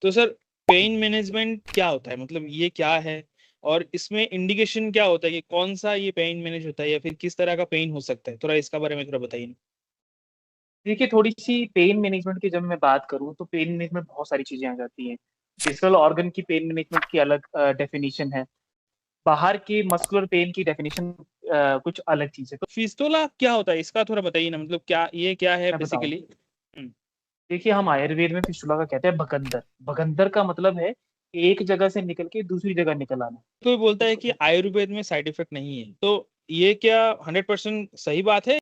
तो sir, pain management क्या होता है, मतलब ये क्या है? और इसमें इंडिकेशन क्या होता है कि कौन सा ये पेन मैनेज होता है, या फिर किस तरह का पेन हो सकता है? थोड़ा इसका बारे में थोड़ा बताइए ना। देखिए, थोड़ी सी पेन मैनेजमेंट की जब मैं बात करूँ तो पेन मैनेजमेंट बहुत सारी चीजें आ जाती हैं। फिजिकल ऑर्गन की पेन मैनेजमेंट की अलग डेफिनेशन है। बाहर की मस्कुलर पेन की डेफिनेशन कुछ अलग चीज है। तो फिस्टुला क्या होता है, इसका थोड़ा बताइए ना, मतलब क्या ये क्या है मैं बताऊं, बेसिकली? देखिए हम आयुर्वेद में फिस्टुला का कहते हैं भगंदर। भगंदर का मतलब है कि एक जगह से निकल के दूसरी जगह निकल आना। कोई बोलता है इसको कि आयुर्वेद में साइड इफेक्ट नहीं है, तो ये क्या 100% सही बात है?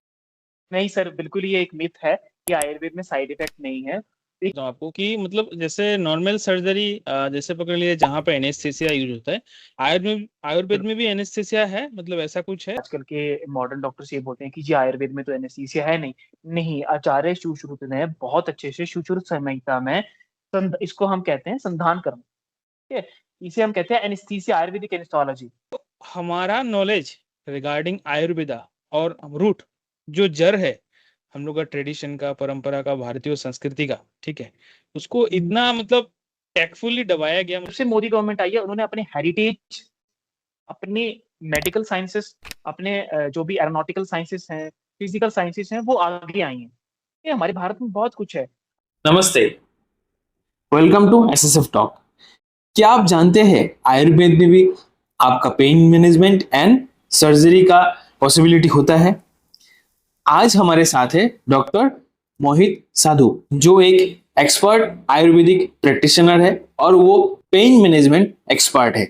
नहीं सर, बिल्कुल ये एक मिथ है कि आयुर्वेद में साइड इफेक्ट नहीं है। तो आपको कि मतलब जैसे नॉर्मल सर्जरी, जैसे पकड़ लिए जहाँ पे एनेस्थीसिया यूज होता है, आयुर्वेद में भी एनेस्थीसिया है, मतलब ऐसा कुछ है? आजकल के मॉडर्न डॉक्टर्स ये बोलते हैं कि जी आयुर्वेद में तो एनेस्थीसिया है नहीं। नहीं, आचार्य सुश्रुत ने बहुत अच्छे से सुश्रुत संहिता में इसको हम कहते हैं संधान कर्म। ठीक है, इसे हम कहते हैं एनेस्थीसिया, आयुर्वेदिक एनेस्थोलॉजी। हमारा नॉलेज रिगार्डिंग आयुर्वेदा और रूट, जो जड़ है हम लोग का, ट्रेडिशन का, परंपरा का, भारतीय संस्कृति का, ठीक है, उसको इतना मतलब टैक्टफुली दबाया गया। जब से मोदी गवर्नमेंट आई है उन्होंने अपने हेरिटेज, अपने मेडिकल साइंसेस, अपने जो भी एरोनॉटिकल साइंसेस हैं, फिजिकल साइंसेस हैं, वो आगे आई हैं। ये हमारे भारत में बहुत कुछ है। नमस्ते। Welcome to SSF talk. क्या आप जानते हैं आयुर्वेद में भी आपका पेन मैनेजमेंट एंड सर्जरी का पॉसिबिलिटी होता है। आज हमारे साथ है डॉक्टर मोहित साधु, जो एक एक्सपर्ट आयुर्वेदिक प्रैक्टिशनर है और वो पेन मैनेजमेंट एक्सपर्ट है।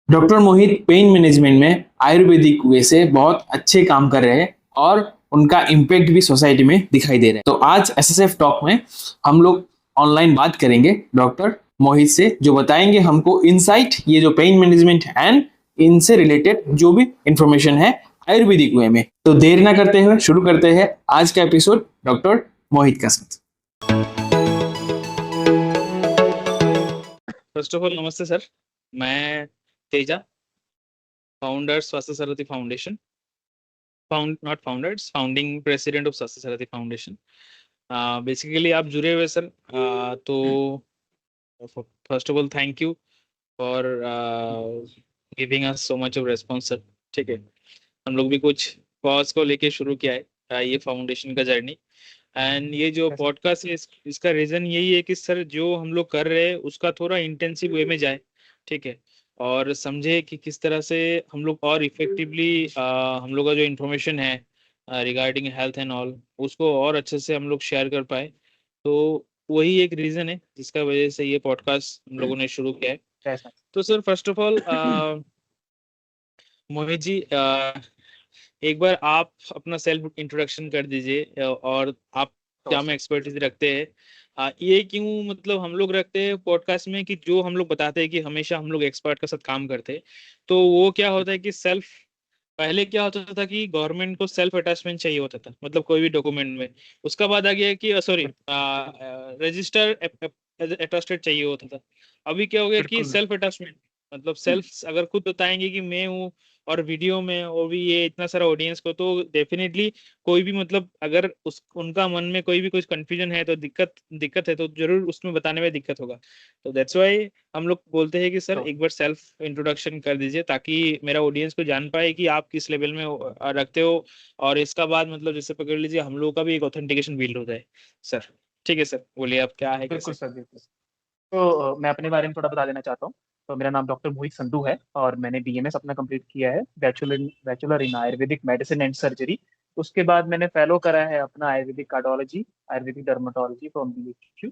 डॉक्टर मोहित पेन मैनेजमेंट में आयुर्वेदिक वे से बहुत अच्छे काम कर रहे हैं और उनका इम्पैक्ट भी सोसाइटी में दिखाई दे रहा है। तो आज एसएसएफ टॉक में हम लोग ऑनलाइन बात करेंगे डॉक्टर मोहित से, जो बताएंगे हमको इनसाइट ये जो पेन मैनेजमेंट एंड इनसे रिलेटेड जो भी इंफॉर्मेशन है आयुर्वेदिक वे में। तो देर ना करते हुए शुरू करते हैं आज का एपिसोड डॉक्टर मोहित का साथ। फर्स्ट ऑफ ऑल नमस्ते सर। मैं तेजा, फाउंडर स्वास्थ्य सारथी foundation, found not founders, founding president of स्वास्थ्य सारथी फाउंडेशन। बेसिकली आप जुड़े हुए सर। तो first of all thank you for giving us so much of response sir. ठीक है, हम लोग भी कुछ कॉज को लेके शुरू किया है, ये फाउंडेशन का जर्नी। एंड ये जो पॉडकास्ट है, इसका रीजन यही है कि सर जो हम लोग कर रहे हैं उसका थोड़ा इंटेंसिव वे में जाए, ठीक है, और समझे कि किस तरह से हम लोग और इफेक्टिवली हम लोग का जो इन्फॉर्मेशन है रिगार्डिंग हेल्थ एंड ऑल, उसको और अच्छे से हम लोग शेयर कर पाए। तो वही एक रीजन है जिसका वजह से ये पॉडकास्ट हम लोगों ने शुरू किया है। ऐसा। तो sir first of all Mohit ji, एक बार आप अपना सेल्फ इंट्रोडक्शन कर दीजिए, और आप क्या में एक्सपर्टीज रखते हैं। ये क्यों मतलब हम लोग रखते हैं पॉडकास्ट में कि जो हम लोग बताते हैं कि हमेशा हम लोग एक्सपर्ट के साथ काम करते हैं, तो वो क्या होता है कि सेल्फ, पहले क्या होता था कि गवर्नमेंट को सेल्फ अटैचमेंट चाहिए होता था, मतलब कोई भी डॉक्यूमेंट में। उसका बाद आ गया कि सॉरी, रजिस्टर अटेस्टेड चाहिए होता था। अभी क्या हो गया कि बिल्कुल। सेल्फ अटैचमेंट, मतलब सेल्फ अगर खुद बताएंगे कि मैं हूँ, और वीडियो में, और भी ये इतना सारा ऑडियंस को, तो डेफिनेटली कोई भी मतलब अगर उस उनका मन में कोई भी कुछ कंफ्यूजन है, तो दिक्कत दिक्कत है, तो जरूर उसमें बताने में दिक्कत होगा। तो दैट्स वाई हम लोग बोलते हैं कि सर तो एक बार सेल्फ इंट्रोडक्शन कर दीजिए, ताकि मेरा ऑडियंस को जान पाए कि आप किस लेवल में रखते हो। और इसका बाद मतलब जैसे पकड़ लीजिए हम लोगों का भी एक ऑथेंटिकेशन बिल्ड होता है सर। ठीक है सर, बोलिए आप क्या है बिल्कुल कैसे? सर, बिल्कुल। तो मैं अपने बारे में थोड़ा बता देना चाहता हूँ। तो मेरा नाम डॉक्टर मोहित संधू है और मैंने बीएमएस अपना कंप्लीट किया है, bachelor in Ayurvedic medicine and surgery. उसके बाद मैंने फेलो करा है अपना Ayurvedic cardiology, Ayurvedic dermatology from BHU.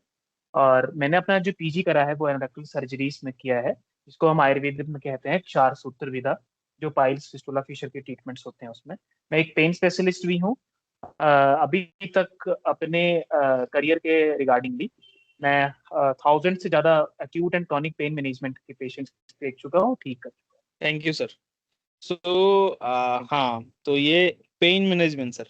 और मैंने अपना जो पीजी करा है वो एनाटॉमिकल सर्जरीज में किया है, जिसको हम आयुर्वेद में कहते हैं चार सूत्र विधा। जो पाइल्स, फिस्टुला, फिशर के ट्रीटमेंट्स होते हैं उसमें मैं एक पेन स्पेशलिस्ट भी हूँ। अभी तक अपने करियर के रिगार्डिंगली मैं 1000 से ज्यादा acute and chronic pain management के पेशेंट्स देख चुका हूँ, ठीक कर चुका थैंक यू सर। सो हूँ। हाँ, तो ये पेन मैनेजमेंट सर,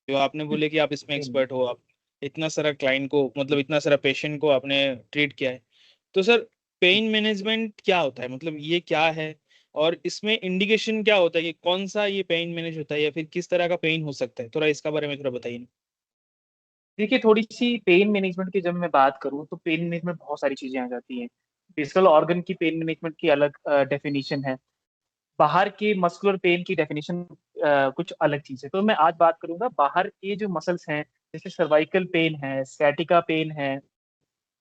जो आपने बोले कि आप इसमें पेन। एक्सपर्ट हो, आप इतना सारा क्लाइंट को, मतलब इतना सारा पेशेंट को आपने ट्रीट किया है, तो सर पेन मैनेजमेंट क्या होता है, मतलब ये क्या है? और इसमें इंडिकेशन क्या होता है कि कौन सा ये पेन मैनेज होता है, या फिर किस तरह का पेन हो सकता है? थोड़ा इसका बारे में थोड़ा बताइए। देखिए, थोड़ी सी पेन मैनेजमेंट की जब मैं बात करूँ तो पेन मैनेजमेंट बहुत सारी चीजें आ जाती हैं। फिजिकल ऑर्गन की पेन मैनेजमेंट की अलग डेफिनेशन है, बाहर के मस्कुलर पेन की डेफिनेशन कुछ अलग चीज है। तो मैं आज बात करूंगा बाहर के जो मसल्स हैं, जैसे सर्वाइकल पेन है, sciatica पेन है,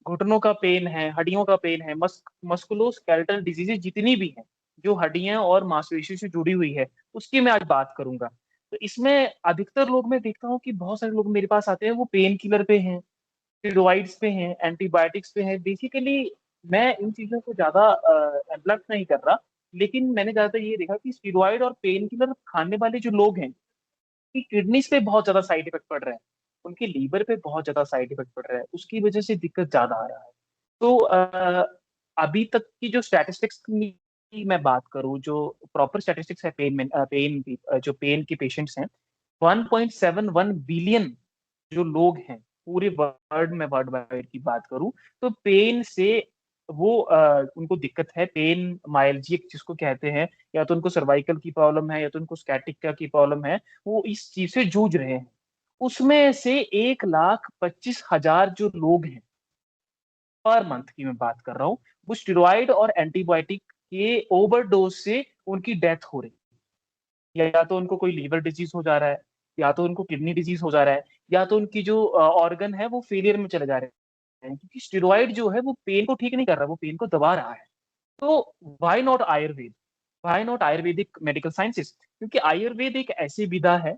घुटनों का पेन है, हड्डियों का पेन है, मस्कुलोस्केलेटल डिजीजेज जितनी भी हैं जो हड्डियां और मांसपेशियों से जुड़ी हुई है, उसकी मैं आज बात करूंगा। तो इसमें अधिकतर लोग, मैं देखता हूँ कि बहुत सारे लोग मेरे पास आते हैं, वो पेन किलर पे हैं, स्टेरॉइड्स पे हैं, एंटीबायोटिक्स पे हैं। बेसिकली मैं इन चीजों को ज्यादा एब्लक्ट नहीं कर रहा, लेकिन मैंने ज्यादातर ये देखा कि स्टेरॉइड और पेन किलर खाने वाले जो लोग हैं, कि किडनीज पे बहुत ज्यादा साइड इफेक्ट पड़ रहा है, उनके लीवर पे बहुत ज्यादा साइड इफेक्ट पड़ रहा है, उसकी वजह से दिक्कत ज्यादा आ रहा है। तो अभी तक की जो स्टैटिस्टिक्स की मैं बात करूं, जो प्रॉपर स्टैटिस्टिक्स है पेन में, जो पेन के पेशेंट्स हैं, 1.71 बिलियन जो लोग हैं पूरे वर्ल्ड में, वर्ल्ड वाइड की बात करूं, तो पेन से वो उनको दिक्कत है, पेन माइल्जिया जिसको कहते हैं, या तो उनको सर्वाइकल की प्रॉब्लम है, या तो उनको स्कैटिका की प्रॉब्लम है, वो इस चीज से जूझ रहे हैं। उसमें से 1,25,000 जो लोग हैं पर मंथ की मैं बात कर रहा हूँ, वो स्टेरॉइड और एंटीबायोटिक के ओवरडोज से उनकी डेथ हो रही है। या तो उनको कोई लीवर डिजीज हो जा रहा है, या तो उनको किडनी डिजीज हो जा रहा है, या तो उनकी जो ऑर्गन है वो फेलियर में चले जा रहे हैं, क्योंकि स्टेरॉइड जो है वो पेन को ठीक नहीं कर रहा, वो पेन को दबा रहा है। तो why not Ayurveda, why not Ayurvedic medical sciences? क्योंकि आयुर्वेद एक ऐसी विधा है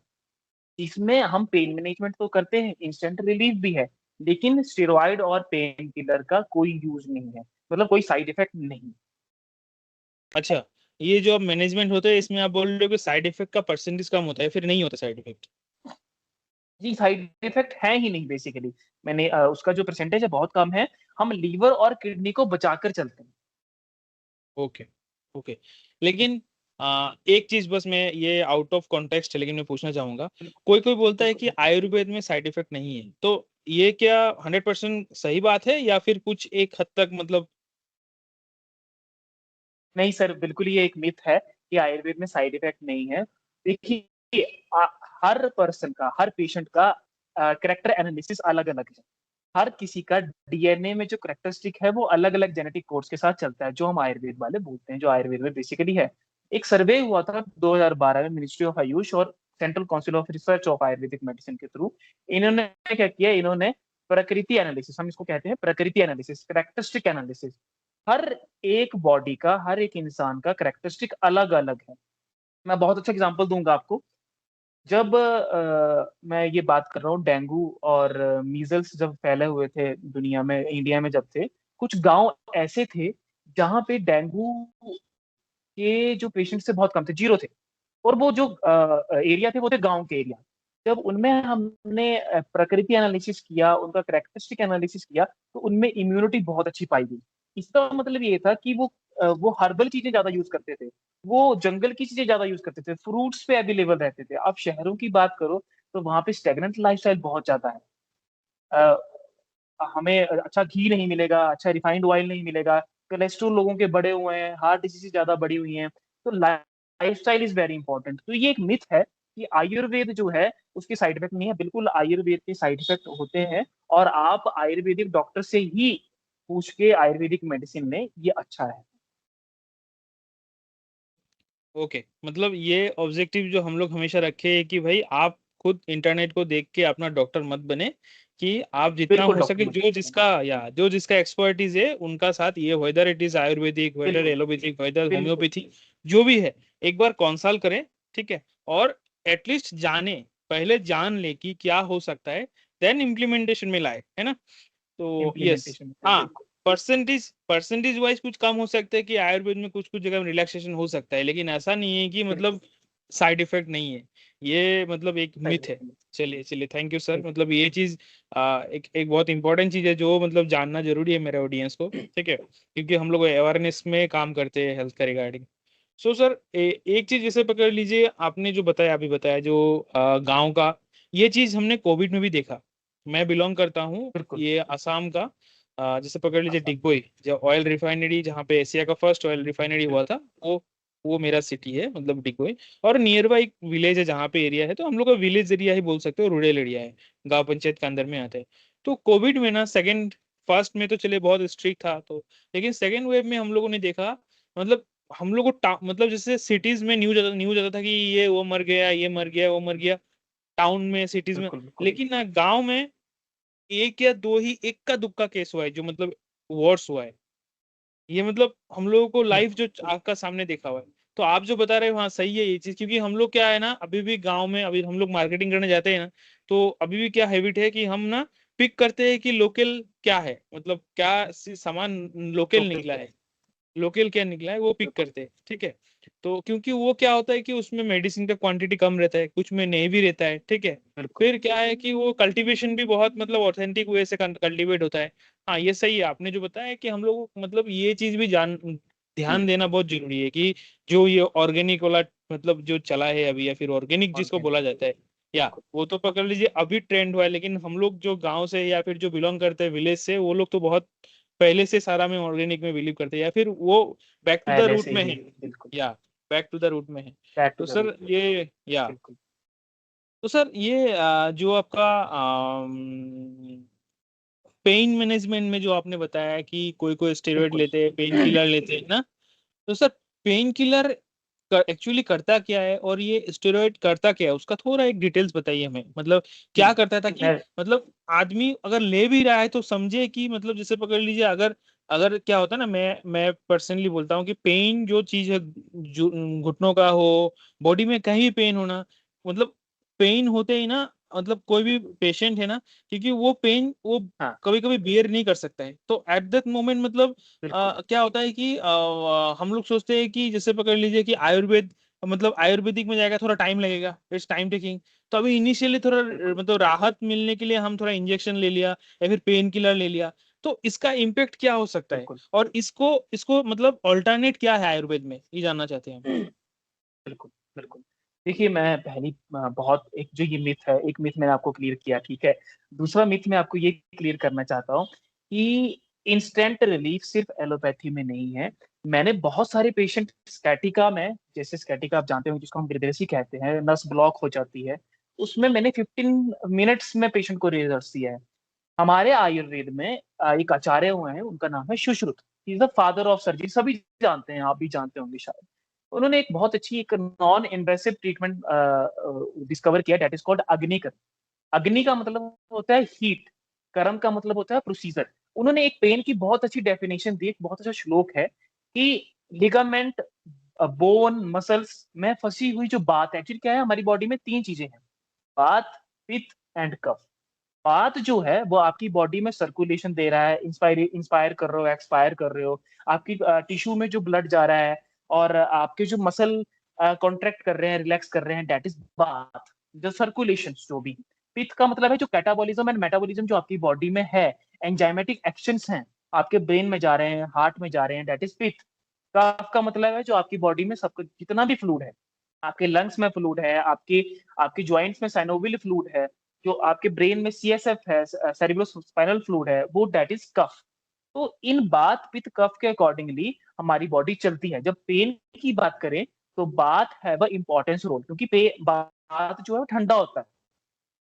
इसमें हम पेन मैनेजमेंट तो करते हैं, इंस्टेंट रिलीफ भी है, लेकिन स्टेरॉइड और पेन किलर का कोई यूज नहीं है, मतलब कोई साइड इफेक्ट नहीं। अच्छा, ये जो अब मैनेजमेंट होता है इसमें आप बोल रहे हो कि साइड इफेक्ट का परसेंटेज कम होता है, फिर नहीं होता साइड इफेक्ट? जी, साइड इफेक्ट है ही नहीं बेसिकली। मैंने उसका जो परसेंटेज है बहुत कम है। हम लीवर और किडनी को बचाकर चलते हैं। Okay, okay. लेकिन एक चीज बस, मैं ये आउट ऑफ कॉन्टेक्स्ट है लेकिन मैं पूछना चाहूंगा, बिल्कुल, कोई कोई बोलता है कि बिल्कुल। आयुर्वेद में साइड इफेक्ट नहीं है, तो ये क्या 100% सही बात है या फिर कुछ एक हद तक मतलब? नहीं सर, बिल्कुल ये एक मिथ है कि आयुर्वेद में साइड इफेक्ट नहीं है। देखिए, हर पर्सन का, हर पेशेंट का करेक्टर एनालिसिस अलग अलग है। हर किसी का डीएनए में जो करेक्टरिस्टिक है वो अलग अलग जेनेटिक कोड्स के साथ चलता है, जो हम आयुर्वेद वाले बोलते हैं, जो आयुर्वेद में बेसिकली है। एक सर्वे हुआ था 2012 में मिनिस्ट्री ऑफ आयुष और central council of research of Ayurvedic medicine के थ्रू। इन्होंने क्या किया, इन्होंने प्रकृति एनालिसिस, हम इसको कहते हैं प्रकृति एनालिसिस, करेक्टरिस्टिक एनालिसिस। हर एक बॉडी का, हर एक इंसान का करेक्टरिस्टिक अलग अलग है। मैं बहुत अच्छा एग्जांपल दूंगा आपको। जब मैं ये बात कर रहा हूँ, डेंगू और मीजल्स जब फैले हुए थे दुनिया में, इंडिया में जब थे, कुछ गांव ऐसे थे जहां पे डेंगू के जो पेशेंट थे बहुत कम थे, जीरो थे। और वो जो एरिया थे वो थे गांव के एरिया। जब उनमें हमने प्रकृति एनालिसिस किया, उनका करेक्टरिस्टिक एनालिसिस किया, तो उनमें इम्यूनिटी बहुत अच्छी पाई गई। इसका मतलब ये था कि वो हर्बल चीजें ज्यादा यूज करते थे, वो जंगल की चीजें ज्यादा यूज करते थे, फ्रूट्स पे अवेलेबल रहते थे। अब शहरों की बात करो तो वहां पे स्टेगनेंट लाइफस्टाइल बहुत ज्यादा है। अ, हमें अच्छा घी नहीं मिलेगा, अच्छा रिफाइंड ऑयल नहीं मिलेगा, कोलेस्ट्रॉल लोगों के बढ़े हुए हैं, हार्ट डिजीज ज्यादा बढ़ी हुई हैं। तो लाइफस्टाइल इज वेरी इंपॉर्टेंट। तो ये एक मिथ है कि आयुर्वेद जो है उसके साइड इफेक्ट नहीं है। बिल्कुल आयुर्वेद के साइड इफेक्ट होते हैं, और आप आयुर्वेदिक डॉक्टर से ही पूछ के आयुर्वेदिक मेडिसिन में ये अच्छा है। ओके, मतलब ये ऑब्जेक्टिव जो हम लोग हमेशा रखे है कि भाई आप खुद इंटरनेट को देख के अपना डॉक्टर मत बने, कि आप जितना बिल्कुल हो डॉक्टर सके मत जो पूछिए। जिसका या जो जिसका एक्सपर्टीज है उनका साथ, ये whether it is Ayurvedic, whether बिल्कुल, एलोपैथिक, वेदर बिल्कुल। होम्योपैथी, जो भी है, एक बार कंसल्ट करें। ठीक है, और एटलीस्ट जाने, पहले जान ले कि क्या हो सकता है, देन इम्प्लीमेंटेशन में लाए, है ना? तो यस, इम्प्लीमेंटेशन हाँ, बिल्कुल। परसेंटेज वाइज कुछ कम हो सकता है कि आयुर्वेद में कुछ कुछ जगह रिलैक्सेशन हो सकता है, लेकिन ऐसा नहीं है कि बिल्कुल मतलब साइड इफेक्ट नहीं है। ये मतलब एक सही मिथ है। है। चलिए चलिए, थैंक यू सर, सही मतलब ये चीज एक एक बहुत इंपॉर्टेंट चीज है जो मतलब जानना जरूरी है मेरे ऑडियंस को, ठीक है, क्योंकि हम लोग अवेयरनेस में काम करते हैं हेल्थ का रिगार्डिंग। सो सर, एक चीज जैसे पकड़ लीजिए, आपने जो बताया, अभी बताया जो गांव का, ये चीज हमने कोविड में भी देखा। मैं बिलोंग करता हूँ बिल्कुल। ये असम का, जैसे पकड़ लीजिए आसान। डिगबोई, जो ऑयल रिफाइनरी, जहाँ पे एशिया का फर्स्ट ऑयल रिफाइनरी हुआ था, वो वो मेरा सिटी है, मतलब डिगोई, और नियर बाई विलेज है जहाँ पे एरिया है, तो हम लोग का विलेज एरिया ही बोल सकते हो, रूरल एरिया है, गांव पंचायत के अंदर में आता है। तो कोविड में ना सेकंड, फर्स्ट में तो चले बहुत स्ट्रिक्ट था, तो लेकिन सेकंड वेव में हम लोगों ने देखा, मतलब हम लोग को मतलब जैसे सिटीज में न्यूज आता था कि ये वो मर गया, ये मर गया, वो मर गया, टाउन में, सिटीज में। बिल्कुल बिल्कुल लेकिन ना गांव में एक या दो ही, एक का दुक्का केस हुआ है जो मतलब वर्स हुआ है। ये मतलब हम लोगों को लाइव बिल्कुल जो आपका सामने देखा हुआ है। तो आप जो बता रहे हो हाँ सही है ये चीज, क्योंकि हम लोग क्या है ना, अभी भी गांव में अभी हम लोग मार्केटिंग करने जाते हैं ना, तो अभी भी क्या हैबिट है कि हम ना पिक करते हैं कि लोकल क्या है, मतलब क्या सामान लोकल लोकल निकला क्या है। है, लोकल क्या निकला है वो पिक बिल्कुल करते हैं, ठीक है। तो क्योंकि वो क्या होता है कि उसमें मेडिसिन का क्वांटिटी कम रहता है, कुछ में नहीं भी रहता है, ठीक है। बिल्कुल फिर क्या है कि वो कल्टीवेशन भी बहुत मतलब ऑथेंटिक वे से कल्टीवेट होता है। हाँ ये सही है आपने जो बताया कि हम लोग मतलब ये चीज भी ध्यान देना बहुत जरूरी है कि जो ये ऑर्गेनिक वाला मतलब जो चला है अभी, या फिर ऑर्गेनिक जिसको ऑर्गेनिक। बोला जाता है, या बिल्कुल वो तो पकड़ लीजिए अभी ट्रेंड हुआ है, लेकिन हम लोग जो गांव से या फिर जो बिलोंग करते हैं विलेज से, वो लोग तो बहुत पहले से सारा में ऑर्गेनिक में बिलीव करते हैं, या फिर वो बैक टू द पहले रूट से में ही। है, बिल्कुल या बैक टू द रूट में है। बैक टू तो द रूट। सर ये या बिल्कुल तो सर ये जो आपका पेन मैनेजमेंट में जो आपने बताया कि कोई कोई स्टेरॉइड बिल्कुल। लेते हैं, पेन किलर लेते हैं ना, तो सर पेन किलर एक्चुअली करता क्या है, और ये स्टेरॉइड करता क्या है, उसका थोड़ा एक डिटेल्स बताइए हमें, मतलब जी क्या करता था कि मैं मतलब आदमी अगर ले भी रहा है तो समझे कि मतलब जैसे पकड़ लीजिए, अगर अगर क्या होता है ना, मैं पर्सनली बोलता हूँ कि पेन जो चीज है, घुटनों का हो, बॉडी में कहीं भी पेन होना, मतलब पेन होते ही ना, मतलब कोई भी पेशेंट है ना, क्योंकि वो पेन वो हाँ कभी कभी बियर नहीं कर सकता है, तो एट दैट मोमेंट मतलब बिल्कुल क्या होता है कि हम लोग सोचते हैं कि जैसे पकड़ लीजिए कि आयुर्वेद, मतलब आयुर्वेदिक में जाएगा थोड़ा टाइम लगेगा, इट्स टाइम टेकिंग। तो अभी इनिशियली थोड़ा बिल्कुल मतलब राहत मिलने के लिए हम थोड़ा इंजेक्शन ले लिया या फिर पेन किलर ले लिया, तो इसका इम्पेक्ट क्या हो सकता है, बिल्कुल और इसको इसको मतलब ऑल्टरनेट क्या है आयुर्वेद में, ये जानना चाहते हैं हम। बिल्कुल बिल्कुल। देखिए मैं पहली बहुत एक जो ये मिथ है, एक मिथ मैंने आपको क्लियर किया, ठीक है। दूसरा मिथ मैं आपको ये क्लियर करना चाहता हूँ कि इंस्टेंट रिलीफ सिर्फ एलोपैथी में नहीं है। मैंने बहुत सारे पेशेंट स्कैटिका में, जैसे स्कैटिका आप जानते हो जिसको हम हृदयसी कहते हैं, नस ब्लॉक हो जाती है, उसमें मैंने 15 मिनट्स में पेशेंट को रिजल्ट दिया है। हमारे आयुर्वेद में एक आचार्य हुए हैं, उनका नाम है Sushruta. He is the father of surgery, सभी जानते हैं, आप भी जानते होंगे शायद। उन्होंने एक बहुत अच्छी एक नॉन इन्वेसिव ट्रीटमेंट डिस्कवर किया, डेट इज कॉल्ड अग्निकर। अग्नि का मतलब होता है हीट, कर्म का मतलब होता है प्रोसीजर। उन्होंने एक पेन की बहुत अच्छी डेफिनेशन दी, एक बहुत अच्छा श्लोक है कि लिगामेंट, बोन, मसल्स में फंसी हुई जो बात है, एक्चुअली क्या है, हमारी बॉडी में तीन चीजें हैं, बात, पित्त एंड कफ। बात जो है वो आपकी बॉडी में सर्कुलेशन दे रहा है, इंस्पायर कर रहे हो, एक्सपायर कर रहे हो, आपकी टिश्यू में जो ब्लड जा रहा है, और आपके जो मसल कॉन्ट्रैक्ट कर रहे हैं, रिलैक्स कर रहे हैं, दैट इज बात, जो सर्कुलेशन जो भी। पित्त का मतलब है जो कैटाबॉलिज्म एंड मेटाबॉलिज्म जो आपकी बॉडी में है, एंजाइमेटिक एक्शंस हैं, आपके ब्रेन में जा रहे हैं, हार्ट में जा रहे हैं, दैट इज पित्त। कफ का मतलब है जो आपकी बॉडी में सब जितना भी फ्लूइड है, आपके लंग्स में फ्लूइड है, आपकी आपकी ज्वाइंट्स में साइनोवियल फ्लूइड है, जो आपके ब्रेन में सीएसएफ है, सेरिब्रोस्पाइनल फ्लूइड है, वो दैट इज कफ। तो इन बात पित्त कफ के अकॉर्डिंगली हमारी बॉडी चलती है। जब पेन की बात करें तो बात है वह इंपॉर्टेंस रोल, क्योंकि बात जो है वो ठंडा होता है,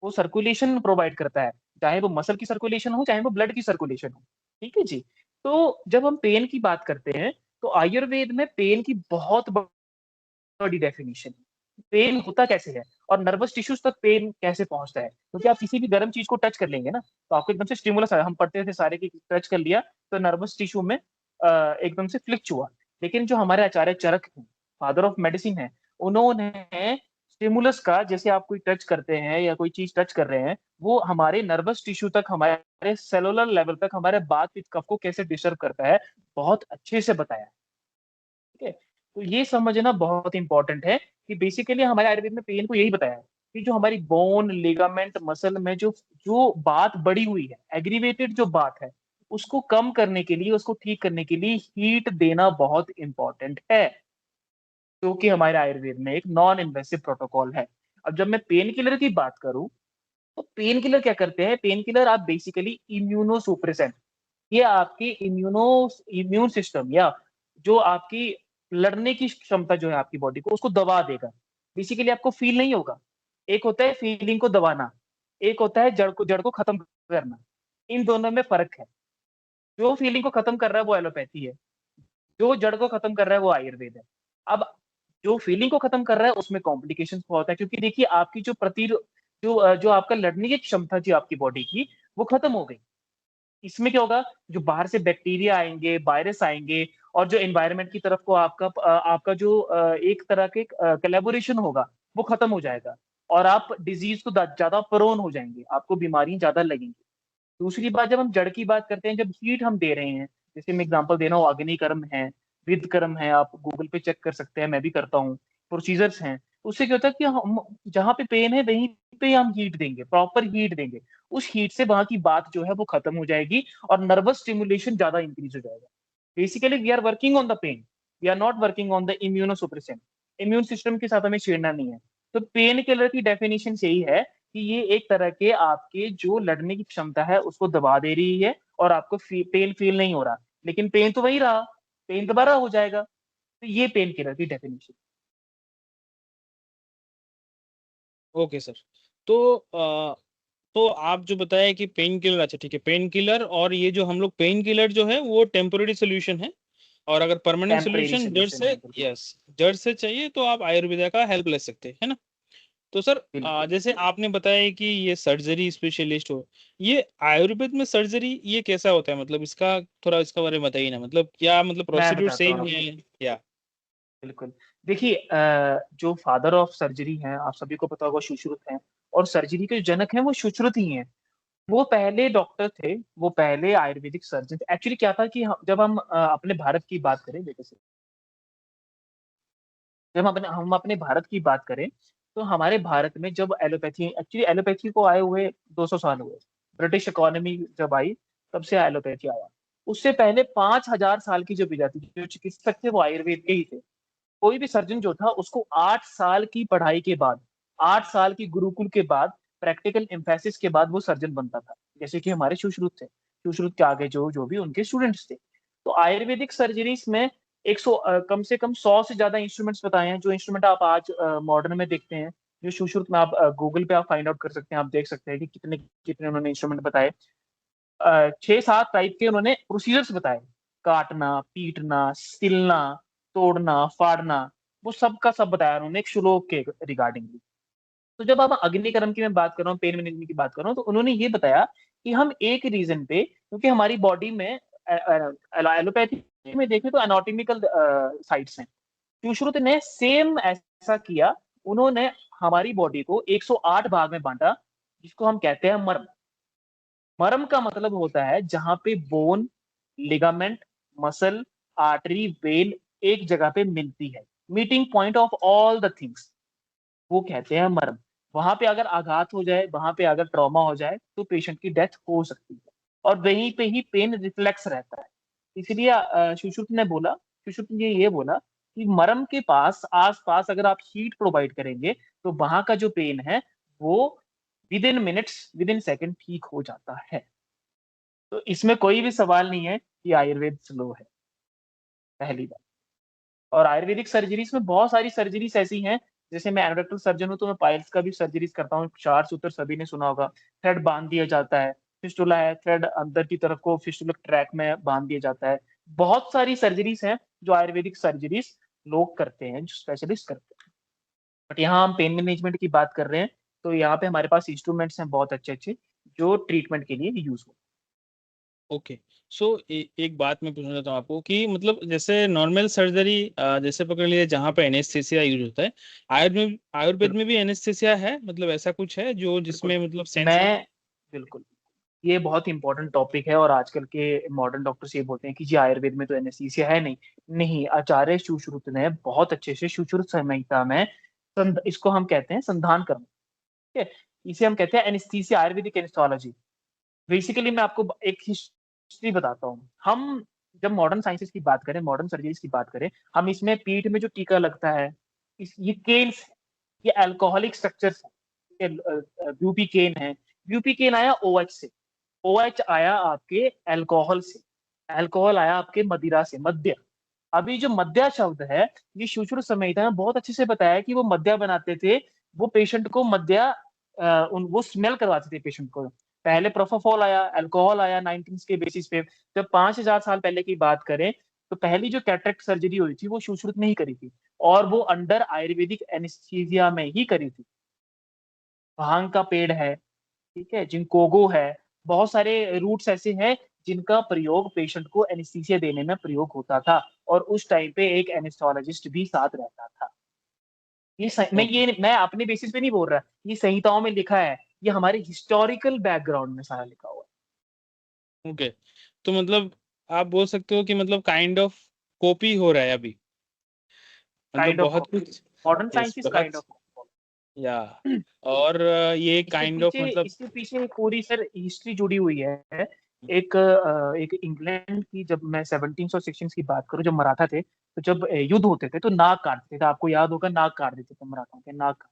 वो सर्कुलेशन प्रोवाइड करता है, चाहे वो मसल की सर्कुलेशन हो, चाहे वो ब्लड की सर्कुलेशन हो, ठीक है जी। तो जब हम पेन की बात करते हैं तो आयुर्वेद में पेन की बहुत बड़ी डेफिनेशन, पेन होता कैसे है और नर्वस टिश्यूज तक पेन कैसे पहुंचता है, क्योंकि आप किसी भी गर्म चीज को टच कर लेंगे ना, तो आपको एकदम से स्टिमुलस आया, हम पढ़ते थे सारे की टच कर लिया तो नर्वस टिश्यू में एकदम से फ्लिक्च हुआ। लेकिन जो हमारे आचार्य चरक हैं, फादर ऑफ मेडिसिन है, उन्होंने स्टिमुलस का, जैसे आप कोई टच करते हैं या कोई चीज टच कर रहे हैं, वो हमारे नर्वस टिश्यू तक, हमारे सेलुलर लेवल तक, हमारे बात पित्त कफ को कैसे डिस्टर्ब करता है, बहुत अच्छे से बताया, ठीक है। तो ये समझना बहुत इंपॉर्टेंट है कि बेसिकली हमारे आयुर्वेद में पेन को यही बताया है कि जो हमारी बोन, लिगामेंट, मसल में जो जो बात बढ़ी हुई है, एग्रीवेटेड जो बात है, उसको कम करने के लिए, उसको ठीक करने के लिए हीट देना बहुत इंपॉर्टेंट है, जो कि हमारे आयुर्वेद में एक नॉन इन्वेसिव प्रोटोकॉल है। अब जब मैं पेन किलर की बात करूं, तो पेन किलर क्या करते हैं, पेन किलर आप बेसिकली इम्यूनोसुप्रेसेंट, ये आपकी इम्यून सिस्टम, या जो आपकी लड़ने की क्षमता जो है आपकी बॉडी को, उसको दबा देगा। बेसिकली आपको फील नहीं होगा। एक होता है फीलिंग को दबाना, एक होता है जड़ को खत्म करना। इन दोनों में फर्क है। जो फीलिंग को खत्म कर रहा है वो एलोपैथी है, जो जड़ को खत्म कर रहा है वो आयुर्वेद है। अब जो फीलिंग को खत्म कर रहा है उसमें कॉम्प्लिकेशंस बहुत है, क्योंकि देखिए आपकी जो आपका लड़ने की क्षमता थी आपकी बॉडी की, वो खत्म हो गई। इसमें क्या होगा, जो बाहर से बैक्टीरिया आएंगे, वायरस आएंगे, और जो एनवायरनमेंट की तरफ को आपका जो एक तरह के कोलैबोरेशन होगा, वो खत्म हो जाएगा, और आप डिजीज को ज्यादा प्रोन हो जाएंगे, आपको बीमारी ज्यादा लगेंगी। दूसरी बात, जब हम जड़ की बात करते हैं, जब हीट हम दे रहे हैं, जैसे मैं एग्जांपल दे रहा हूँ, अग्निकर्म है, विदकर्म है, आप गूगल पे चेक कर सकते हैं, मैं भी करता हूँ, प्रोसीजर्स हैं। उससे क्या होता है कि हम जहाँ पे पेन है वहीं पे हम हीट देंगे, प्रॉपर हीट देंगे। उस हीट से वहां की बात जो है वो खत्म हो जाएगी, और नर्वस स्टिमुलेशन ज्यादा इंक्रीज हो जाएगा। Basically we are working on the pain, we are not working on the immunosuppressant. Immune system के साथ हमें छेड़ना नहीं है। तो पेन किलर की डेफिनेशन यही है कि ये एक तरह के आपके जो लड़ने की क्षमता है उसको दबा दे रही है, और आपको पेन फील नहीं हो रहा, लेकिन पेन तो वही रहा, पेन दोबारा हो जाएगा। तो ये पेन किलर की डेफिनेशन। Okay sir. तो तो आप जो बताया कि पेन किलर, अच्छा ठीक है, पेन किलर, और ये जो हम लोग पेन किलर जो है वो टेम्पोररी सोल्यूशन है, और अगर परमानेंट टेम्परेरी सोल्यूशन जड़ सोल्यूशन से, है, बिल्कुल। यस, जड़ से चाहिए तो आप आयुर्वेदा का हेल्प ले सकते हैं, है ना। तो सर बिल्कुल। जैसे आपने बताया कि ये सर्जरी स्पेशलिस्ट हो, ये आयुर्वेद में सर्जरी ये कैसा होता है, मतलब इसका थोड़ा इसका बारे में बताइए ना, मतलब क्या मतलब मैं प्रोसीड्यूर बताता हूँ सेम आपको। है या। बिल्कुल। देखिए, जो फादर ऑफ सर्जरी हैं, आप सभी को पता होगा, सुश्रुत हैं। और सर्जरी के जो जनक हैं वो सुश्रुत ही हैं। वो पहले डॉक्टर थे, वो पहले आयुर्वेदिक सर्जन थे। एक्चुअली क्या था कि जब हम अपने भारत की बात करें, देखो से, जब हम अपने भारत की बात करें, तो हमारे भारत में जब एलोपैथी, एक्चुअली एलोपैथी को आए हुए 200 साल हुए। ब्रिटिश इकोनॉमी जब आई, तब से एलोपैथी आया। उससे पहले 5000 साल की जो प्रजाति, जो चिकित्सक थे, वो आयुर्वेद के ही थे। कोई भी सर्जन जो था, उसको 8 साल की पढ़ाई के बाद, 8 साल की गुरुकुल के बाद, प्रैक्टिकल एम्फेसिस के बाद वो सर्जन बनता था। जैसे कि हमारे सुश्रुत थे, सुश्रुत के आगे जो जो भी उनके स्टूडेंट्स थे। तो आयुर्वेदिक सर्जरीज में 100 कम से कम 100 से ज्यादा इंस्ट्रूमेंट्स बताए हैं, जो इंस्ट्रूमेंट आप आज मॉडर्न में देखते हैं। जो सुश्रुत में आप गूगल पे आप फाइंड आउट कर सकते हैं, आप देख सकते हैं कि कितने कितने उन्होंने इंस्ट्रूमेंट बताए। 6-7 टाइप के उन्होंने प्रोसीजर्स बताए। काटना, पीटना, सिलना, तोड़ना, फाड़ना, वो सब का सब बताया उन्होंने एक श्लोक के रिगार्डिंग। तो जब आप अग्निकर्म की मैं बात कर रहा हूँ, पेन मैनेजमेंट की बात कर रहा हूँ, तो उन्होंने ये बताया कि हम एक रीजन पे, क्योंकि हमारी बॉडी में एलोपैथी में देखें तो एनाटॉमिकल साइट्स हैं। सुश्रुत ने सेम ऐसा किया। उन्होंने हमारी बॉडी को 108 भाग में बांटा, जिसको हम कहते हैं मर्म। मर्म का मतलब होता है जहां पे bone, ligament, muscle, artery, when एक जगह पे मिलती है, meeting point of all the things, वो कहते हैं मर्म। वहां पे अगर आघात हो जाए, वहां पे अगर ट्रॉमा हो जाए, तो पेशेंट की डेथ हो सकती है, और वहीं पे ही पेन रिफ्लेक्स रहता है। इसलिए सुश्रुत ने बोला, सुश्रुत ने ये बोला कि मर्म के पास आस पास अगर आप हीट प्रोवाइड करेंगे, तो वहां का जो पेन है वो with in minutes, with in second ठीक हो जाता है। तो इसमें कोई भी सवाल नहीं है कि आयुर्वेद स्लो है, पहली बात। और आयुर्वेदिक सर्जरीज में बहुत सारी सर्जरीज ऐसी हैं, जैसे मैं एनोरेक्टल सर्जन हूँ, तो मैं पाइल्स का भी सर्जरीज करता हूँ। 4 सूत्र सभी ने सुना होगा, थ्रेड बांध दिया जाता है। फिस्टुला है, थ्रेड अंदर की तरफ को फिस्टुलर ट्रैक में बांध दिया जाता है। बहुत सारी सर्जरीज हैं जो आयुर्वेदिक सर्जरीज लोग करते हैं, जो स्पेशलिस्ट करते हैं। बट यहाँ हम पेन मैनेजमेंट की बात कर रहे हैं, तो यहाँ पे हमारे पास इंस्ट्रूमेंट्स हैं बहुत अच्छे अच्छे, जो ट्रीटमेंट के लिए यूज हो। ओके। सो एक बात मैं पूछना चाहता हूँ आपको कि मतलब जैसे नॉर्मल सर्जरी, जैसे पकड़ लिए जहाँ पे एनेस्थीसिया यूज होता है, आयुर्वेद में भी एनेस्थीसिया है, मतलब ऐसा कुछ है जो बिल्कुल। जिसमें मतलब सेंस। मैं बिल्कुल, ये बहुत इंपॉर्टेंट टॉपिक है, और आजकल के मॉडर्न डॉक्टर्स ये बोलते हैं कि जी आयुर्वेद में तो एनेस्थीसिया है नहीं। नहीं, आचार्य सुश्रुत ने बहुत अच्छे से सुश्रुत संहिता में इसको हम कहते हैं संधान कर्म, ठीक है। इसे हम कहते हैं एनेस्थीसिया, आयुर्वेदिक एनेस्थोलॉजी। बेसिकली मैं आपको एक हिस्ट्री बताता हूँ। हम जब मॉडर्न साइंसेस की बात करें, मॉडर्न सर्जरीज की बात करें, हम इसमें पीठ में जो टीका लगता है, ये केन्स, ये अल्कोहलिक स्ट्रक्चर्स है। ब्यूपी केन है। ब्यूपी केन आया ओएच से, ओएच आया आपके अल्कोहल से, अल्कोहल आया आपके मदिरा से, मद्य। अभी जो मद्या शब्द है, ये सुश्रुत संहिता में बहुत अच्छे से बताया कि वो मद्या बनाते थे, वो पेशेंट को मद्या वो स्मेल करवाते थे पेशेंट को। पहले प्रोफाफॉल आया, अल्कोहल आया 19 के बेसिस पे। जब 5000 साल पहले की बात करें तो पहली जो कैटरेक्ट सर्जरी हुई थी वो सुश्रुत ने ही करी थी, और वो अंडर आयुर्वेदिक एनेस्थीसिया में ही करी थी। भांग का पेड़ है, ठीक है, जिंकोगो है, बहुत सारे रूट्स ऐसे हैं जिनका प्रयोग पेशेंट को एनेस्थीसिया देने में प्रयोग होता था, और उस टाइम पे एक एनेस्थोलॉजिस्ट भी साथ रहता था। ओके मैं अपने बेसिस पे नहीं बोल रहा, ये संहिताओं में लिखा है, ये हमारे हिस्टोरिकल बैकग्राउंड में सारा लिखा हुआ ओके। तो मतलब आप बोल सकते हो कि मतलब काइंड ऑफ कॉपी हो रहा है अभी, है। मतलब काइंड ऑफ बहुत कुछ। मॉडर्न यस साइंस इज बहुत। Kind of. या और ये काइंड ऑफ मतलब इसके पीछे पूरी सर हिस्ट्री जुड़ी हुई है। एक इंग्लैंड की, जब मैं 1716 की बात करूं, जब मराठा थे, तो जब युद्ध होते थे तो नाक काटते थे, आपको याद होगा, नाक काट देते थे मराठाओं के, नाक काट।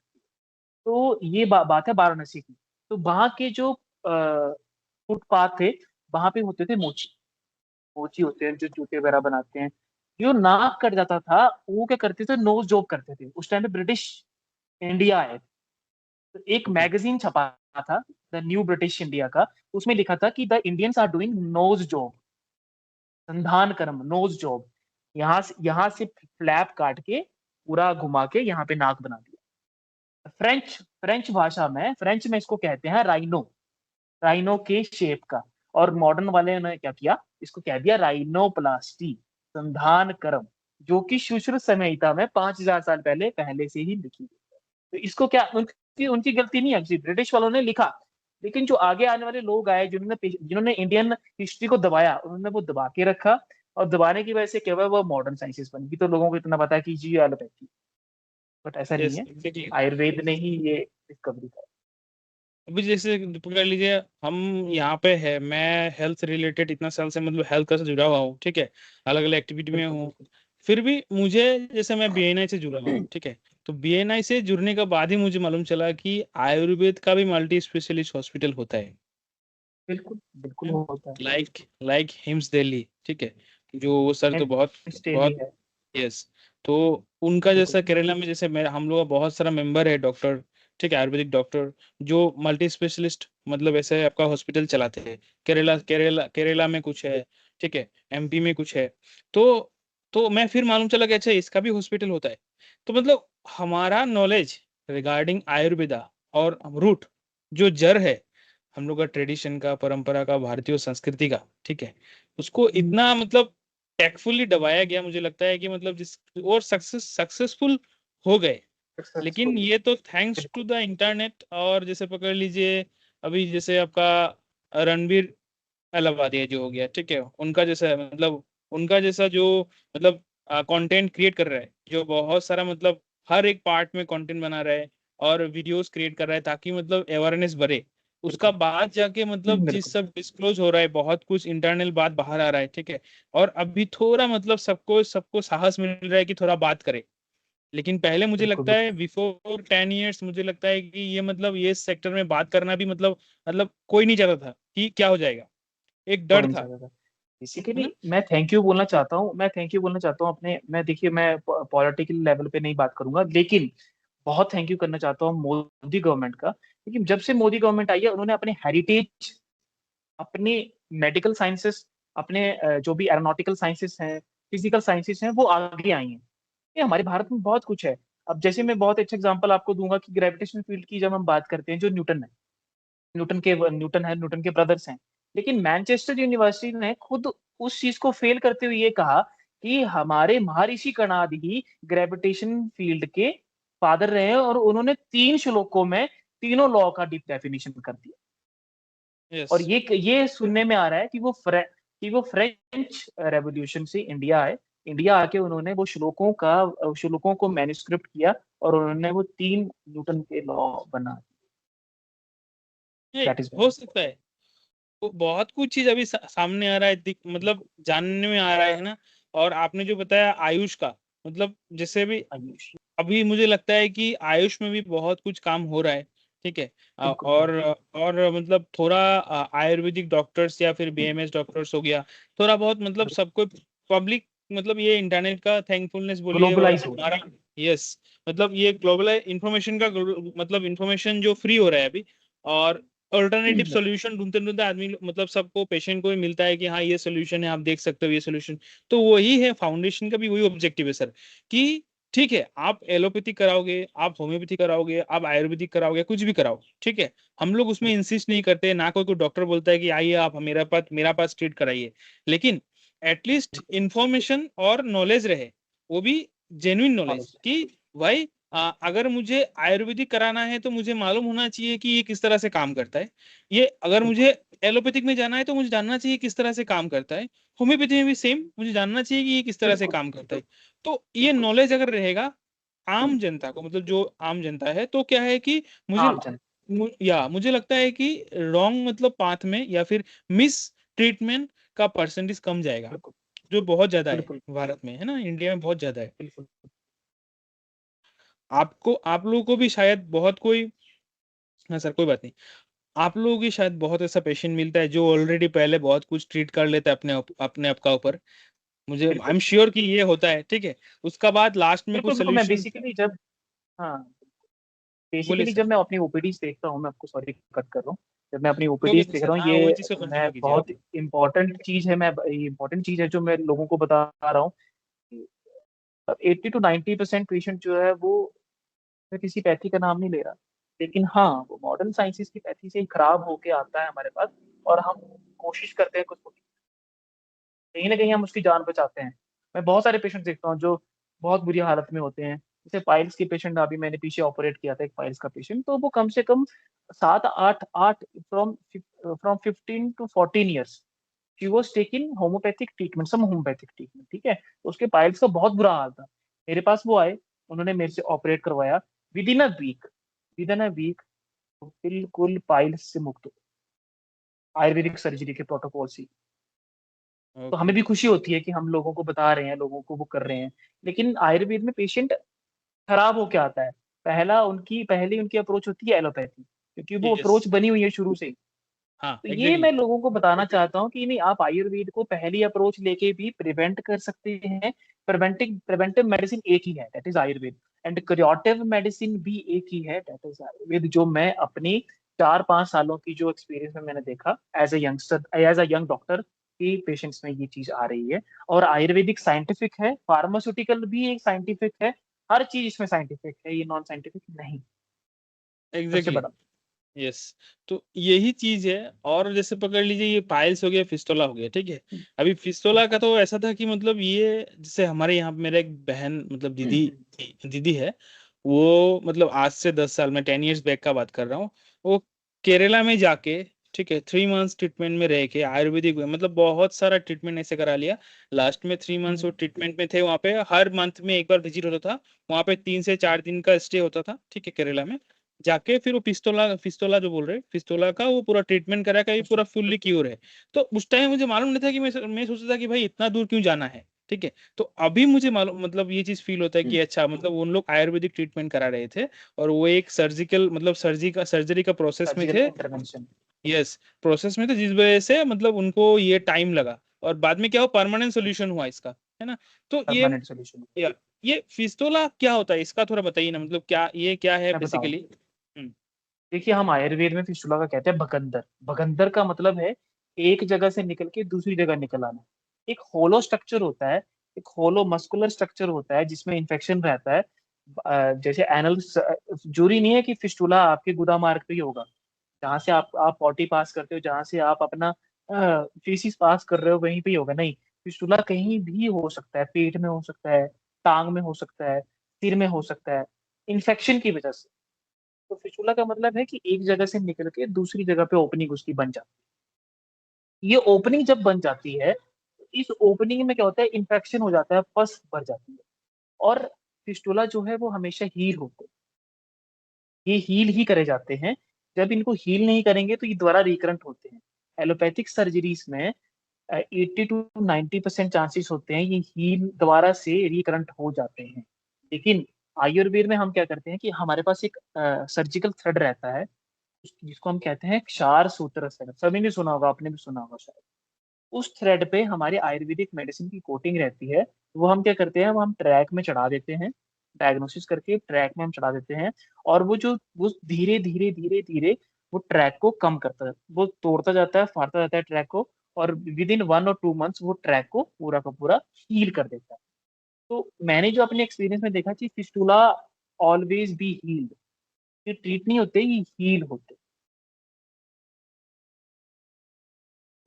तो ये बात है वाराणसी की। तो वहां के जो फुटपाथ थे, वहां पे होते थे मोची। मोची होते हैं जो जूते वगैरह बनाते हैं। जो नाक कट जाता था वो क्या करते थे, नोज जॉब करते थे। उस टाइम पे ब्रिटिश इंडिया है, तो एक ओके मैगजीन छपा था, द न्यू ब्रिटिश इंडिया का। उसमें लिखा था कि the Indians are doing nose job, संधान कर्म, नोज जॉब। यहाँ से फ्लैप काट के पूरा घुमा के यहाँ पे नाक बना दिया। फ्रेंच फ्रेंच भाषा में, फ्रेंच में इसको कहते हैं राइनो, राइनो के शेप का। और मॉडर्न वाले ने क्या किया, इसको कह दिया राइनोप्लास्टी, संधान कर्म, जो कि सुश्रुत संहिता में 5000 साल पहले से ही लिखी गई। तो इसको क्या, उनकी उनकी गलती नहीं है, किसी ब्रिटिश वालों ने लिखा। लेकिन जो आगे आने वाले लोग आए, जिन्होंने इंडियन हिस्ट्री को दबाया, उन्होंने वो दबा के रखा, और दबाने की वजह से क्या हुआ, वो मॉडर्न साइंसेस बन गई। तो लोगों को इतना पता है कि जी एलोपैथी, बट ऐसा नहीं यस है, एग्जैक्टली। आयुर्वेद ने ही ये डिस्कवरी कर। अभी जैसे पकड़ लीजिए, हम यहाँ पे है, मैं हेल्थ रिलेटेड इतना साल से मतलब हेल्थ का से जुड़ा हुआ हूँ, ठीक है, अलग अलग एक्टिविटी में बिल्कुल हूँ। बिल्कुल। फिर भी मुझे, जैसे मैं बीएनआई से जुड़ा हूँ, ठीक है, तो बीएनआई से जुड़ने के बाद ही मुझे मालूम चला कि आयुर्वेद का भी मल्टी स्पेशलिस्ट हॉस्पिटल होता है। बिल्कुल बिल्कुल होता है। लाइक लाइक हिम्स दिल्ली, ठीक है, जो सर तो बहुत ऑस्ट्रेली बहुत। है। यस। तो उनका बिल्कुल। जैसा केरला में, जैसे मेरा हम लोग का बहुत सारा मेंबर है डॉक्टर, ठीक है, आयुर्वेदिक डॉक्टर, जो मल्टी स्पेशलिस्ट मतलब ऐसे आपका हॉस्पिटल चलाते हैं। केरला में कुछ है, ठीक है, एमपी में कुछ है। तो मैं फिर मालूम चला कि अच्छा इसका भी हॉस्पिटल होता है। तो मतलब हमारा नॉलेज रिगार्डिंग आयुर्वेदा और रूट, जो जड़ है हम लोग का, ट्रेडिशन का, परंपरा का, भारतीय संस्कृति का, ठीक है, उसको इतना मतलब टैक्टफुली दबाया गया, मुझे लगता है कि मतलब जिस और सक्सेसफुल हो गए। लेकिन सक्सेसफुल। ये तो थैंक्स टू बिल्कुल द इंटरनेट, और जैसे पकड़ लीजिए अभी जैसे आपका रणबीर अलाहाबादी जो हो गया, ठीक है, उनका जैसा मतलब उनका जैसा जो मतलब कंटेंट क्रिएट कर रहा है, जो बहुत सारा मतलब हर एक पार्ट में कंटेंट बना रहा है और वीडियोस क्रिएट कर रहा है, ताकि मतलब अवेयरनेस बढ़े। उसका बिल्कुल। बाद जाके मतलब जिस बिल्कुल सब डिस्क्लोज हो रहा है, बहुत कुछ इंटरनल बात बाहर आ रहा है, ठीक है, और अभी थोड़ा मतलब सबको सबको साहस मिल रहा है कि थोड़ा बात करे। लेकिन पहले मुझे बिल्कुल। लगता है बिल्कुल बिफोर 10 years मुझे लगता है कि ये मतलब ये सेक्टर में बात करना भी मतलब कोई नहीं चाहता था कि क्या हो जाएगा, एक कोई डर नहीं था, चाहता था। है बेसिकली ना। मैं थैंक यू बोलना चाहता हूँ, मैं थैंक यू बोलना चाहता हूँ अपने, मैं देखिए, मैं पॉलिटिकल लेवल पे नहीं बात करूंगा, लेकिन बहुत थैंक यू करना चाहता हूँ मोदी गवर्नमेंट का। लेकिन जब से मोदी गवर्नमेंट आई है, उन्होंने अपने हेरिटेज, अपने मेडिकल साइंसेस, अपने जो भी एरोनॉटिकल साइंसेस हैं, फिजिकल साइंसेस हैं, वो आगे आई हैं। ये हमारे भारत में बहुत कुछ है। अब जैसे मैं बहुत अच्छा एग्जांपल आपको दूंगा कि ग्रेविटेशन फील्ड की जब हम बात करते हैं, जो न्यूटन है, न्यूटन के ब्रदर्स हैं, लेकिन मैनचेस्टर यूनिवर्सिटी ने खुद उस चीज को फेल करते हुए ये कहा कि हमारे महर्षि कणाद ही ग्रेविटेशन फील्ड के फादर रहे हैं, और उन्होंने 3 श्लोकों में तीनों लॉ का डीप डेफिनेशन कर दिया। यस और ये सुनने में आ रहा है कि वो फ्रेंच रेवोल्यूशन से इंडिया आए, इंडिया आके उन्होंने वो श्लोकों को मैन्युस्क्रिप्ट किया, और उन्होंने वो 3 न्यूटन के लॉ बना। ये दैट इज हो सकता है। वो बहुत कुछ चीज अभी सामने आ रहा है, मतलब जानने में आ रहा है ना। और आपने जो बताया आयुष का, मतलब जैसे भी आयुष। अभी मुझे लगता है कि आयुष में भी बहुत कुछ काम हो रहा है, ठीक है। बिल्कुल और मतलब थोड़ा आयुर्वेदिक डॉक्टर्स या फिर बीएमएस डॉक्टर्स हो गया, थोड़ा बहुत मतलब बिल्कुल। सबको पब्लिक मतलब ये इंटरनेट का थैंकफुलनेस बोलिए और ग्लोबलाइज हो रहा है। हमारा यस मतलब ये ग्लोबल इंफॉर्मेशन का मतलब इंफॉर्मेशन जो फ्री हो रहा है अभी, और अल्टरनेटिव सोल्यूशन ढूंढते ढूंढते आदमी मतलब सबको पेशेंट को भी मिलता है कि हाँ ये सोल्यूशन है, आप देख सकते हो ये सोल्यूशन। तो वही है फाउंडेशन का भी वही ऑब्जेक्टिव है सर, कि ठीक है आप एलोपैथी कराओगे, आप होम्योपैथी कराओगे, आप आयुर्वेदिक कराओगे, कुछ भी कराओ, ठीक है, हम लोग उसमें इंसिस्ट नहीं करते, ना कोई डॉक्टर बोलता है कि आइए आप मेरा पास ट्रीट कराइए, लेकिन एटलीस्ट इंफॉर्मेशन और नॉलेज रहे, वो भी जेन्युइन नॉलेज कि भाई अगर मुझे आयुर्वेदिक कराना है तो मुझे मालूम होना चाहिए कि ये किस तरह से काम करता है, ये अगर मुझे एलोपैथिक में जाना है तो मुझे जानना चाहिए किस तरह से काम करता है, होम्योपैथी में भी सेम मुझे जानना चाहिए कि ये किस तरह से बिल्कुल काम करता है। तो ये नॉलेज अगर रहेगा आम जनता को, मतलब जो आम जनता है, तो क्या है कि मुझे आम जन मुझे लगता है कि रॉन्ग मतलब पाथ में या फिर मिस ट्रीटमेंट का परसेंटेज कम जाएगा, बिल्कुल जो बहुत ज्यादा है बिल्कुल भारत में, है ना, इंडिया में बहुत ज्यादा है। बिल्कुल। आप लोगों को भी शायद बहुत कोई, हाँ सर कोई बात नहीं, आप लोगों की शायद बहुत ऐसा पेशेंट मिलता है जो ऑलरेडी पहले बहुत कुछ ट्रीट कर लेता है अपने आप का ऊपर, मुझे आई बिल्कुल एम श्योर कि ये होता है, ठीक है, उसका बाद लास्ट में बिल्कुल कुछ बिल्कुल मैं सोल्यूशन। बेसिकली जब हाँ बोलिए बेसिकली सर। जब मैं अपनी ओपीडीज देखता हूँ, मैं आपको सॉरी कट कर रहा हूँ, जब मैं अपनी कोई बात ओपीडीज नहीं देख सर, रहा हूँ, हाँ वही ये चीज को मैं कंटिन्यू कीजिए आप। बहुत इम्पोर्टेंट चीज है, मैं ये इम्पोर्टेंट चीज है जो मैं लोगों को बता रहा हूँ। 80 to 90% पेशेंट जो है वो, मैं किसी पैथी का नाम नहीं ले रहा, लेकिन हाँ वो मॉडर्न साइंसेस की पैथी से ही खराब होके आता है हमारे पास, और हम कोशिश करते हैं कुछ, कहीं ना कहीं हम उसकी जान बचाते हैं। मैं बहुत सारे पेशेंट देखता हूँ जो बहुत बुरी हालत में होते हैं, जैसे पाइल्स के पेशेंट, अभी मैंने पीछे ऑपरेट किया था एक पाइल्स का पेशेंट, तो वो कम से कम 7 8 8 from from 15 to 14 years she was taking homeopathic treatment, some homeopathic treatment, ठीक है, तो उसके पाइल्स का बहुत बुरा हाल था। मेरे पास वो आए, उन्होंने मेरे से ऑपरेट करवाया, विद इन अ वीक बिल्कुल पाइल्स से मुक्त हो, आयुर्वेदिक सर्जरी के प्रोटोकॉल से। तो हमें ओके। भी खुशी होती है कि हम लोगों को बता रहे हैं, लोगों को वो कर रहे हैं। लेकिन आयुर्वेद में पेशेंट खराब होके आता है, पहली उनकी अप्रोच होती है एलोपैथी, क्योंकि वो यस। अप्रोच बनी हुई है शुरू से ही। हाँ तो ये एग्जैक्टली। मैं लोगों को बताना चाहता हूँ कि नहीं, आप आयुर्वेद को पहली अप्रोच लेके भी प्रिवेंट कर सकते हैं। प्रिवेंटिव मेडिसिन एक ही है, that is Ayurveda, and curative medicine भी एक ही है, दैट इज आयुर्वेद, जो मैं अपनी 4 5 सालों की जो एक्सपीरियंस में मैंने देखा एज अ यंग डॉक्टर कि पेशेंट्स में ये चीज आ रही है। और आयुर्वेदिक साइंटिफिक है, फार्मास्यूटिकल भी एक साइंटिफिक है, हर चीज इसमें साइंटिफिक है, ये नॉन साइंटिफिक नहीं। सबसे एग्जैक्टली। बड़ा यस। तो यही चीज है। और जैसे पकड़ लीजिए ये पाइल्स हो गया, फिस्टोला हो गया, ठीक है, अभी फिस्टोला का तो ऐसा था कि मतलब ये जैसे हमारे यहाँ पे मेरा एक बहन मतलब दीदी है, वो मतलब आज से 10 साल में 10 years बैक का बात कर रहा हूँ, वो केरला में जाके, ठीक है, 3 months ट्रीटमेंट में रह के आयुर्वेदिक मतलब बहुत सारा ट्रीटमेंट ऐसे करा लिया, लास्ट में 3 months वो ट्रीटमेंट में थे, वहाँ पे हर मंथ में एक बार विजिट होता था, वहाँ पे 3 से 4 दिन का स्टे होता था, ठीक है, केरला में जाके फिर वो पिस्तौला फिस्तौला जो बोल रहे हैं, फिस्तौला का वो पूरा ट्रीटमेंट करा के ये पूरा फुल्ली क्योर है। तो उस टाइम मुझे मालूम नहीं था कि मैं सोचता था कि भाई इतना दूर क्यों जाना है, ठीक है, तो अभी मुझे मालूम मतलब ये चीज फील होता है कि अच्छा मतलब उन लोग आयुर्वेदिक ट्रीटमेंट करा रहे थे, और वो एक सर्जिकल मतलब सर्जरी का प्रोसेस में सर्जिकल थे। इंटरवेंशन, यस, प्रोसेस में थे जिस वजह से मतलब उनको ये टाइम लगा, और बाद में क्या हुआ, परमानेंट सोल्यूशन हुआ इसका, है ना। तो परमानेंट सोल्यूशन। ये फिस्टोला क्या होता है, इसका थोड़ा बताइए ना, मतलब क्या ये क्या है मैं बताऊं, बेसिकली। हम्म। देखिए हम आयुर्वेद में फिस्टुला का कहते हैं भगंदर। भगंदर का मतलब है एक जगह से निकल के दूसरी जगह निकल आना। एक होलो स्ट्रक्चर होता है, एक होलो मस्कुलर स्ट्रक्चर होता है जिसमें इन्फेक्शन रहता है। जैसे एनल, जरूरी नहीं है कि फिस्टुला आपके गुदा मार्ग पे ही होगा, जहाँ से आप पॉटी पास करते हो, जहाँ से आप अपना फीसिस पास कर रहे हो, वहीं पे ही होगा नहीं। फिस्टुला कहीं भी हो सकता है, पेट में हो सकता है, टांग में हो सकता है, सिर में हो सकता है, इन्फेक्शन की वजह से। तो फिस्टुला का मतलब है कि एक जगह से निकल के दूसरी जगह पे ओपनिंग उसकी बन जाती है। ये ओपनिंग जब बन जाती है, तो इस ओपनिंग में क्या होता है, इन्फेक्शन हो जाता है, पस भर जाती है। और फिस्टुला जो है वो हमेशा हील होते हैं, ये हील ही करे जाते हैं। जब इनको हील नहीं करेंगे तो ये दोबारा रिकरेंट होते हैं। एलोपैथिक सर्जरीज में 80 to 90% चांसेस होते हैं ये हील दोबारा से रिकरेंट हो जाते हैं। लेकिन आयुर्वेद में हम क्या करते हैं कि हमारे पास एक सर्जिकल थ्रेड रहता है, जिसको हम कहते हैं क्षार सूत्र थ्रेड। सभी ने सुना होगा, आपने भी सुना होगा शायद। उस थ्रेड पे हमारी आयुर्वेदिक मेडिसिन की कोटिंग रहती है। वो हम क्या करते हैं, वो हम ट्रैक में चढ़ा देते हैं, डायग्नोसिस करके ट्रैक में हम चढ़ा देते हैं। और वो धीरे धीरे धीरे धीरे वो ट्रैक को कम करता है, वो तोड़ता जाता है, फाड़ता जाता है ट्रैक को, और विद इन 1 और 2 मंथ्स वो ट्रैक को पूरा का पूरा हील कर देता है। तो मैंने जो अपने एक्सपीरियंस में देखा कि फिस्टुला ऑलवेज बी हील्ड, ये ट्रीट नहीं होते, ये हील होते।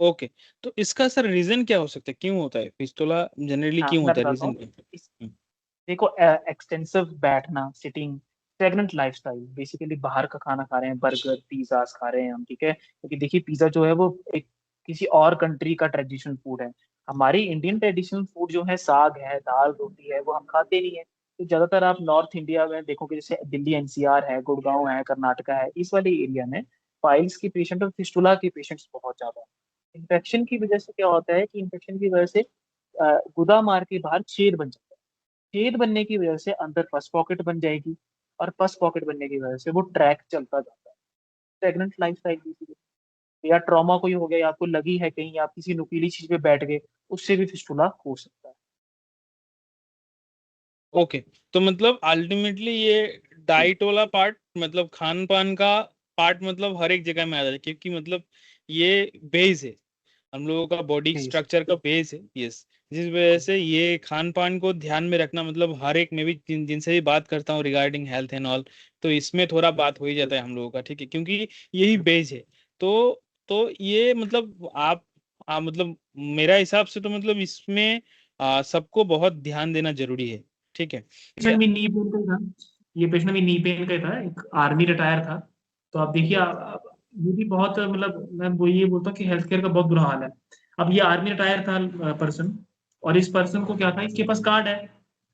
ओके, तो इसका सर रीजन क्या हो सकता है, क्यों होता है फिस्टुला जनरली, हाँ क्यों मैं होता है, बताता रीजन हूँ। क्या इस है? देखो, एक्सटेंसिव बैठना, सिटिंग, स्टेगनेंट लाइफस्टाइल, बेसिकली बाहर का खाना खा रहे हैं, बर्गर पिज्जा खा रहे हैं हम, ठीक है, क्योंकि देखिए पिज्जा जो है वो एक किसी और कंट्री का ट्रेडिशनल फूड है। हमारी इंडियन ट्रेडिशनल फूड जो है साग है, दाल रोटी है, वो हम खाते नहीं है। तो ज्यादातर आप नॉर्थ इंडिया में देखोगे, जैसे दिल्ली एनसीआर है, गुड़गांव है, कर्नाटका है, इस वाले एरिया में पाइल्स के पेशेंट और फिस्टुला के पेशेंट्स बहुत ज्यादा है। इन्फेक्शन की वजह से क्या होता है कि इन्फेक्शन की वजह से गुदा मार के बाहर छेद बन जाता है। छेद बनने की वजह से अंदर पस पॉकेट बन जाएगी, और पस पॉकेट बनने की वजह से वो ट्रैक चलता जाता है। प्रेग्नेंट लाइफ स्टाइल, या ट्रॉमा कोई हो गया, या आपको लगी है कहीं, या आप किसी नुकीली चीज पे बैठ गए, उससे भी फिस्टुला हो सकता है। ओके, तो मतलब अल्टीमेटली ये डाइट वाला पार्ट, मतलब खान पान का पार्ट, मतलब हर एक जगह में आ जाता है, क्योंकि मतलब ये बेस है, हम लोगों का बॉडी जी स्ट्रक्चर का बेस है, यस। जिस वजह से ये खान पान को ध्यान में रखना, मतलब हर एक में भी जिनसे भी बात करता हूँ रिगार्डिंग हेल्थ एंड ऑल, तो इसमें थोड़ा बात हो ही जाता है हम लोगों का, ठीक है, क्योंकि यही बेस है। तो ये मतलब मतलब मेरा हिसाब से तो मतलब इसमें सबको बहुत ध्यान देना जरूरी है, ठीक है। पेशेंट भी नी पेन का ही था। ये पेशेंट भी नी पेन का ही था, एक आर्मी रिटायर था। तो आप देखिए, ये भी बहुत, मतलब मैं वो ये बोलता हूँ कि हेल्थ केयर का बहुत बुरा हाल है। अब ये आर्मी रिटायर था पर्सन, और इस पर्सन को क्या था, इसके पास कार्ड है।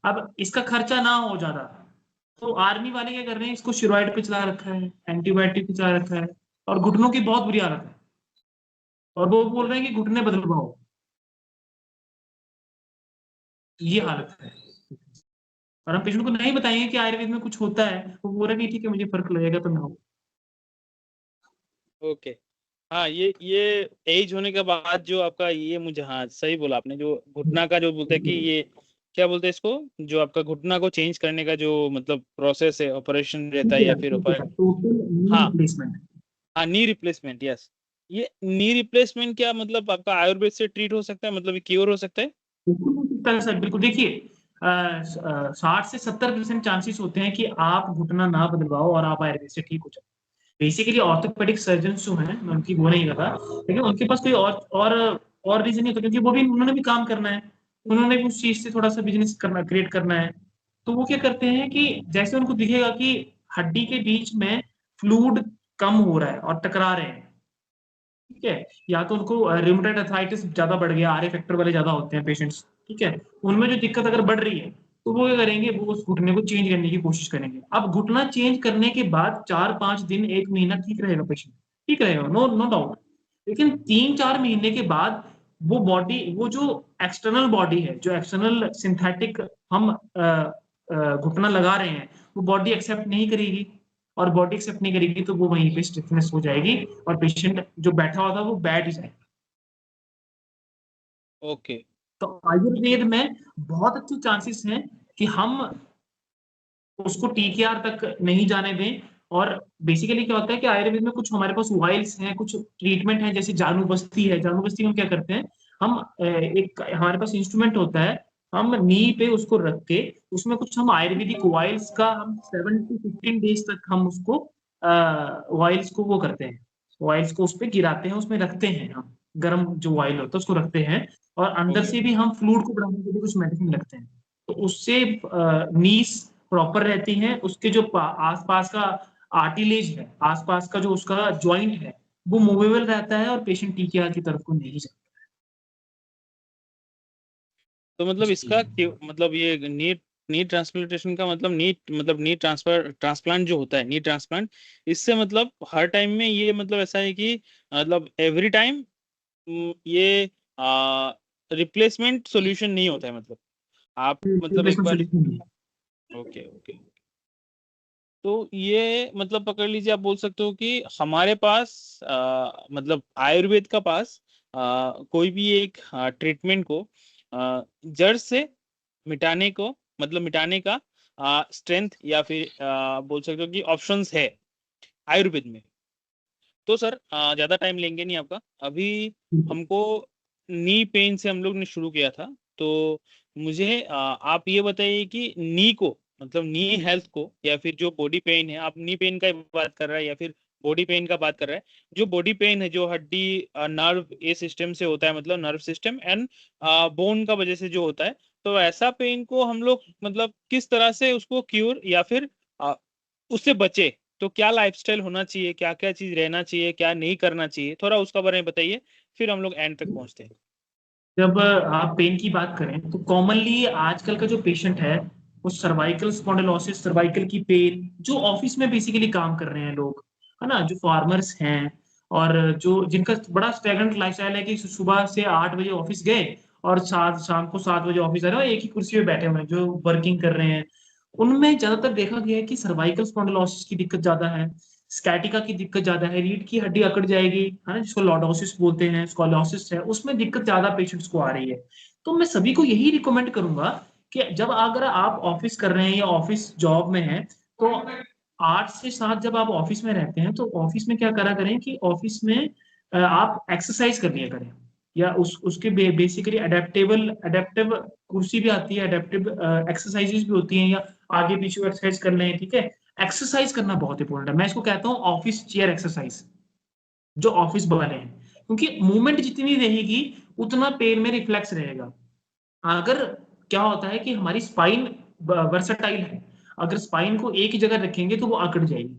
अब इसका खर्चा ना हो ज्यादा, तो आर्मी वाले क्या कर रहे हैं, इसको स्टेरॉइड पे चला रखा है, एंटीबायोटिक पे चला रखा है, और घुटनों की बहुत बुरी हालत है। और वो बोल रहे हैं कि घुटने बदलवाओ। ये हालत है। और हम पेशेंट को नहीं बताएंगे कि आयुर्वेद में कुछ होता है, वो बोल रहे हैं कि ठीक है, मुझे फर्क लगेगा तो मैं हूँ। ओके, हाँ, ये एज होने के बाद जो आपका ये, मुझे हाँ सही बोला आपने, जो घुटना का जो बोलते हैं कि ये क्या बोलते हैं इसको, जो आपका घुटना को चेंज करने का जो मतलब प्रोसेस है, ऑपरेशन रहता है या फिर टोटल नी हाँ रिप्लेसमेंट। हाँ, नी रिप्लेसमेंट, यस। ये नी रिप्लेसमेंट क्या मतलब आपका आयुर्वेद से ट्रीट हो सकता है, मतलब ये क्योर हो सकता है? बिल्कुल हो सकता है सर, बिल्कुल। देखिए, 60 से 70% चांसेस होते हैं कि आप घुटना ना बदलवाओ और आप आयुर्वेद से ठीक हो जाओ। बेसिकली ऑर्थोपेडिक सर्जन जो हैं, मैं उनकी वो नहीं करता, लेकिन उनके पास कोई और रीजन नहीं होता, क्योंकि वो भी, उन्होंने भी काम करना है, उन्होंने भी उस चीज से थोड़ा सा बिजनेस करना, क्रिएट करना है। तो वो क्या करते हैं कि जैसे उनको दिखेगा कि हड्डी के बीच में फ्लूइड कम हो रहा है और टकरा रहे हैं, ठीक है, या तो उनको रिमेटॉइड अर्थराइटिस ज्यादा बढ़ गया, आरए फैक्टर वाले ज्यादा होते हैं पेशेंट्स, ठीक है, उनमें जो दिक्कत अगर बढ़ रही है, तो वो क्या करेंगे, वो उस घुटने को चेंज करने की कोशिश करेंगे। अब घुटना चेंज करने के बाद 4-5 दिन, 1 महीना ठीक रहेगा पेशेंट, ठीक रहेगा, नो नो डाउट। लेकिन 3-4 महीने के बाद वो बॉडी, वो जो एक्सटर्नल बॉडी है, जो एक्सटर्नल सिंथेटिक हम घुटना लगा रहे हैं, वो बॉडी एक्सेप्ट नहीं करेगी। और बॉडी एक्सेप्ट नहीं करेगी तो वो वहीं पे स्टिफनेस हो जाएगी, और पेशेंट जो बैठा हुआ था वो बैठ ही जाएगा। ओके, तो आयुर्वेद में बहुत अच्छे चांसेस हैं कि हम उसको टीकेआर तक नहीं जाने दें। और बेसिकली क्या होता है कि आयुर्वेद में कुछ हमारे पास वाइल्स हैं, कुछ ट्रीटमेंट है, जैसे जानुबस्ती है। जानुबस्ती में क्या करते हैं हम, एक हमारे पास इंस्ट्रूमेंट होता है, हम नी पे उसको रख के, उसमें कुछ हम आयुर्वेदिक वाइल्स का, हम 7 to 15 डेज तक हम उसको वाइल्स को वो करते हैं, वाइल्स को उस पर गिराते हैं, उसमें रखते हैं हम, गर्म जो वाइल होता है उसको रखते हैं, और अंदर ओके, से भी हम फ्लूइड को बढ़ाने के लिए कुछ मेडिसिन रखते हैं। तो उससे नीस प्रॉपर रहती हैं, उसके जो आसपास का आर्टिलेज है, आसपास का जो उसका जॉइंट है, वो मूवेबल रहता है, और पेशेंट टीकेआर की तरफ को नहीं जाता। तो मतलब इसका मतलब ये नीट नीट ट्रांसप्लांटेशन का मतलब नीट ट्रांसप्लांट जो होता है, नीट ट्रांसप्लांट, इससे मतलब हर टाइम में ये मतलब ऐसा है कि मतलब एवरी टाइम ये रिप्लेसमेंट सॉल्यूशन नहीं होता है, मतलब आप मतलब एक रिप्लेसमेंट बार, सोल्यूशन नहीं है। ओके ओके, तो ये मतलब पकड़ लीजिए, आप बोल सकते हो कि हमारे पास मतलब आयुर्वेद का पास कोई भी एक ट्रीटमेंट को जड़ से मिटाने को, मतलब मिटाने का स्ट्रेंथ या फिर बोल सकते हो कि ऑप्शंस है आयुर्वेद में। तो सर ज़्यादा टाइम लेंगे नहीं आपका। अभी हमको नी पेन से हम लोग ने शुरू किया था, तो मुझे आप ये बताइए कि नी को, मतलब नी हेल्थ को, या फिर जो बॉडी पेन है, आप नी पेन का बात कर रहा है या फिर बॉडी पेन का बात कर रहा है? जो बॉडी पेन है, जो हड्डी नर्व ये सिस्टम से होता है, मतलब नर्व सिस्टम एंड बोन का वजह से जो होता है, तो ऐसा पेन को हम लोग मतलब किस तरह से उसको क्यूर या फिर उससे बचे, तो क्या लाइफस्टाइल होना चाहिए, क्या-क्या चीज़ रहना चाहिए, क्या नहीं करना चाहिए? थोड़ा उसका बारे में बताइए, फिर हम लोग एंड तक पहुँचते हैं। जब आप पेन की बात करें तो कॉमनली आजकल का जो पेशेंट है वो सर्वाइकल स्पॉन्डिलोसिस, सर्वाइकल की पेन, जो ऑफिस में बेसिकली काम कर रहे हैं लोग, है ना, जो फार्मर्स हैं और जो जिनका बड़ा स्टैगनेंट लाइफस्टाइल है कि सुबह से 8 बजे ऑफिस गए और शाम को 7 बजे ऑफिस आ रहे हो, एक ही कुर्सी पे बैठे हुए हैं, जो वर्किंग कर रहे हैं, उनमें ज्यादातर देखा गया है कि सर्वाइकल स्पॉन्डिलोसिस की दिक्कत ज्यादा है, स्कैटिका की दिक्कत ज्यादा है, रीढ़ की हड्डी अकड़ जाएगी, है ना, जिसको लॉर्डोसिस बोलते हैं, स्कॉलोसिस है, उसमें दिक्कत ज्यादा पेशेंट्स को आ रही है। तो मैं सभी को यही रिकमेंड करूंगा कि जब अगर आप ऑफिस कर रहे हैं या ऑफिस जॉब में हैं, तो 8 से 7 जब आप ऑफिस में रहते हैं तो ऑफिस में क्या करा करें कि ऑफिस में आप एक्सरसाइज कर लिया करें, या उसके बेसिकली अडेप्टिव कुर्सी भी आती है, अडेप्टिव एक्सरसाइजेस भी होती हैं, या आगे पीछे एक्सरसाइज कर लें, ठीक है। एक्सरसाइज करना बहुत इंपॉर्टेंट है, मैं इसको कहता हूँ ऑफिस चेयर एक्सरसाइज, जो ऑफिस वाले हैं, क्योंकि मूवमेंट जितनी रहेगी उतना पेन में रिफ्लेक्स रहेगा। अगर क्या होता है कि हमारी स्पाइन वर्सटाइल है, अगर स्पाइन को एक ही जगह रखेंगे तो वो अकड़ जाएगी,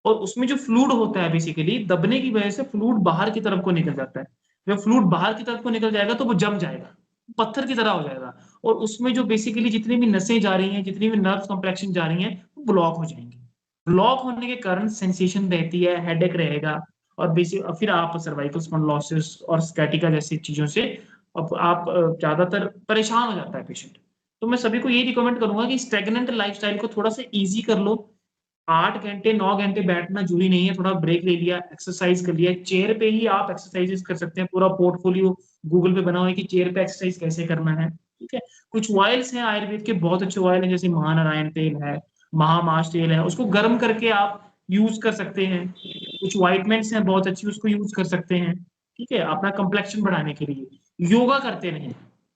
और उसमें जो फ्लूइड होता है बेसिकली दबने की वजह से फ्लूइड बाहर की तरफ को निकल जाता है। जब फ्लूइड बाहर की तरफ को निकल जाएगा तो वो जम जाएगा, पत्थर की तरह हो जाएगा, और उसमें जो बेसिकली जितनी भी नसें जा रही हैं, जितनी भी नर्व कॉम्प्लेक्शन जा रही हैं, वो ब्लॉक हो जाएंगे। ब्लॉक होने के कारण सेंसेशन रहती है, हेडेक रहेगा, और बेसिक फिर आप सर्वाइकल स्पॉन्डिलोसिस और स्कैटिका जैसी चीजों से अब आप ज्यादातर परेशान हो जाता है पेशेंट। तो मैं सभी को ये रिकमेंड करूंगा कि स्टेगनेंट लाइफस्टाइल को थोड़ा सा इजी कर लो। 8 घंटे 9 घंटे बैठना जरूरी नहीं है, थोड़ा ब्रेक ले लिया, एक्सरसाइज कर लिया, चेयर पे ही आप एक्सरसाइजेस कर सकते हैं, पूरा पोर्टफोलियो गूगल पे बना हुआ है कि चेयर पे एक्सरसाइज कैसे करना है, ठीक है। कुछ ऑयल्स हैं आयुर्वेद के, बहुत अच्छे ऑयल हैं, जैसे महानारायण तेल है, महामाश तेल है, उसको गर्म करके आप यूज कर सकते हैं। कुछ वाइटमेंट्स हैं बहुत अच्छी, उसको यूज कर सकते हैं, ठीक है, अपना कंप्लेक्शन बढ़ाने के लिए। योगा करते रहें,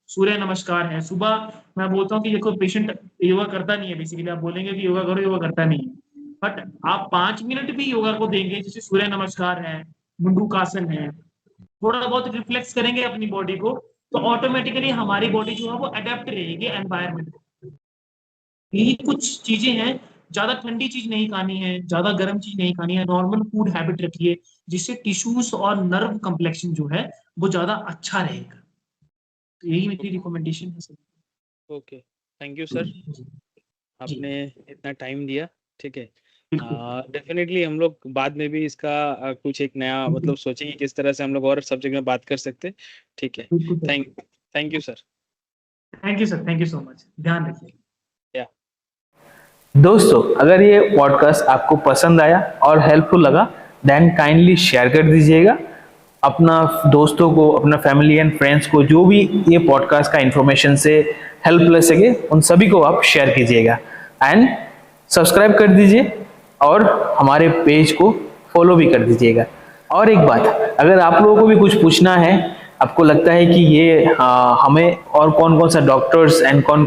सूर्य नमस्कार है सुबह। मैं बोलता हूँ कि देखो पेशेंट योगा करता नहीं है, बेसिकली आप बोलेंगे कि योगा करो, योगा करता नहीं है, बट आप 5 मिनट भी योगा को देंगे, जैसे सूर्य नमस्कार है, मुंडूकासन है, थोड़ा बहुत रिफ्लेक्स करेंगे अपनी बॉडी को, तो ऑटोमेटिकली हमारी बॉडी जो है वो अडेप्ट रहेगी एनवायरमेंट। यही कुछ चीजें हैं, ज्यादा ठंडी चीज नहीं खानी है, ज्यादा गर्म चीज नहीं खानी है, नॉर्मल फूड हैबिट रखिए, जिससे टिश्यूज और नर्व कम्प्लेक्शन जो है वो ज्यादा अच्छा रहेगा। तो यही मेरी रिकमेंडेशन है sir. Okay, thank you sir, जी आपने इतना टाइम दिया, ठीक है। बिल्कुल डेफिनेटली हम लोग बाद में भी इसका कुछ एक नया मतलब सोचेंगे किस तरह से हम लोग और सब्जेक्ट में बात कर सकते, ठीक है। बिल्कुल sir. Thank you sir. Thank you sir, thank you so much, ध्यान रखिए। या दोस्तों, अगर ये पॉडकास्ट आपको पसंद आया और हेल्पफुल लगा, देन काइंडली शेयर कर दीजिएगा अपना दोस्तों को, अपना फैमिली एंड फ्रेंड्स को, जो भी ये पॉडकास्ट का इंफॉर्मेशन से हेल्प ले सके उन सभी को आप शेयर कीजिएगा, एंड सब्सक्राइब कर दीजिए और हमारे पेज को फॉलो भी कर दीजिएगा। और एक बात, अगर आप लोगों को भी कुछ पूछना है, आपको लगता है कि ये हमें और कौन कौन सा डॉक्टर्स एंड कौन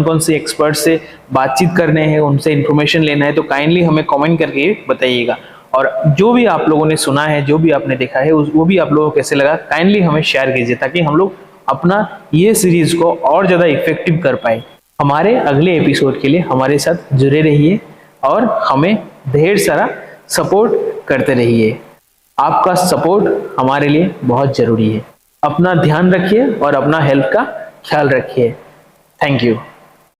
कौन से एक्सपर्ट से बातचीत करने हैं, उनसे इन्फॉर्मेशन लेना है, तो काइंडली हमें कमेंट करके बताइएगा। और जो भी आप लोगों ने सुना है, जो भी आपने देखा है, वो भी आप लोगों को कैसे लगा, काइंडली हमें शेयर कीजिए, ताकि हम लोग अपना ये सीरीज को और ज़्यादा इफेक्टिव कर पाए। हमारे अगले एपिसोड के लिए हमारे साथ जुड़े रहिए और हमें ढेर सारा सपोर्ट करते रहिए। आपका सपोर्ट हमारे लिए बहुत ज़रूरी है। अपना ध्यान रखिए और अपना हेल्थ का ख्याल रखिए। Thank you.